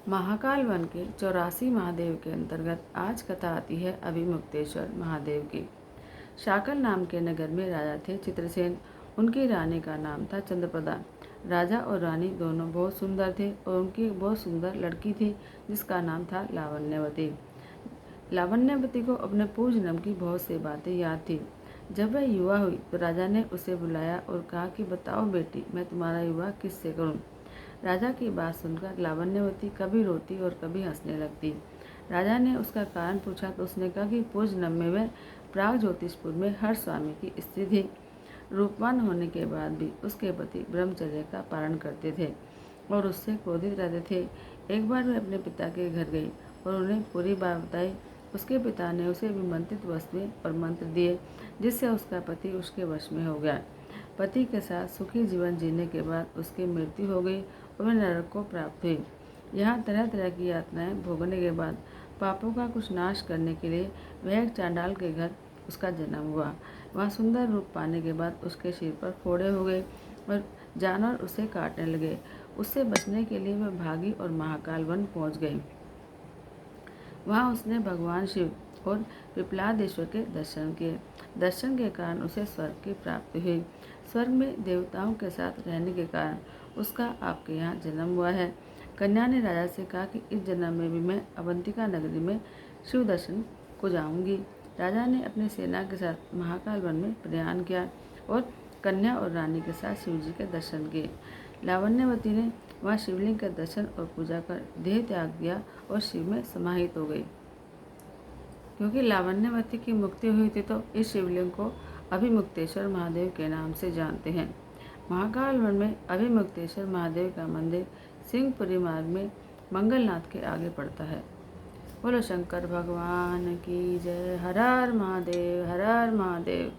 Mahakal one के 84 महादेव के अंतर्गत आज कथा आती है अभिमुक्तेश्वर महादेव की। शाकल नाम के नगर में राजा थे चित्रसेन। उनकी रानी का नाम था चंद्रप्रदा। राजा और रानी दोनों बहुत सुंदर थे और उनकी बहुत सुंदर लड़की थी जिसका नाम था लावण्यवती। लावण्यवती को अपने पूर्व जन्म की बहुत सी बातें याद थी। जब वह युवा हुई तो राजा ने उसे बुलाया और कहा कि बताओ बेटी, मैं तुम्हारा विवाह किससे करूं? राजा की बात सुनकर लावण्यवती कभी रोती और कभी हंसने लगती। राजा ने उसका कारण पूछा तो उसने कहा कि पूर्व जन्म में वह प्राग ज्योतिषपुर में हर स्वामी की स्त्री थी। रूपवान होने के बाद भी उसके पति ब्रह्मचर्य का पालन करते थे और उससे क्रोधित रहते थे। एक बार वह अपने पिता के घर गई और उन्हें पूरी बात बताई। उसके पिता ने उसे विमंत्रित वस्त्रें और मंत्र दिए जिससे उसका पति उसके वश में हो गया। पति के साथ सुखी जीवन जीने के बाद उसकी मृत्यु हो गई और वह नरक को प्राप्त हुई। यहाँ तरह तरह की यातनाएं भोगने के बाद पापों का कुछ नाश करने के लिए वह एक चांडाल के घर उसका जन्म हुआ। वहाँ सुंदर रूप पाने के बाद उसके सिर पर फोड़े हो गए और जानवर उसे काटने लगे। उससे बचने के लिए वह भागी और महाकाल वन पहुँच गई। वहाँ उसने भगवान शिव और पिपलादेश्वर के दर्शन किए। दर्शन के कारण उसे स्वर्ग की प्राप्ति हुई। स्वर्ग में देवताओं के साथ रहने के कारण उसका आपके यहाँ जन्म हुआ है। कन्या ने राजा से कहा कि इस जन्म में भी मैं अवंतिका नगरी में शिव दर्शन को जाऊंगी। राजा ने अपनी सेना के साथ महाकाल वन में प्रयाण किया और कन्या और रानी के साथ शिव जी के दर्शन किए। लावण्यवती ने वहाँ शिवलिंग का दर्शन और पूजा कर देह त्याग दिया और शिव में समाहित हो गई। क्योंकि लावण्यवती की मुक्ति हुई थी तो इस शिवलिंग को अभिमुक्तेश्वर महादेव के नाम से जानते हैं। महाकाल वन में अभिमुक्तेश्वर महादेव का मंदिर सिंहपुरी मार्ग में मंगलनाथ के आगे पड़ता है। बोलो शंकर भगवान की जय। हर हर महादेव, हर हर महादेव।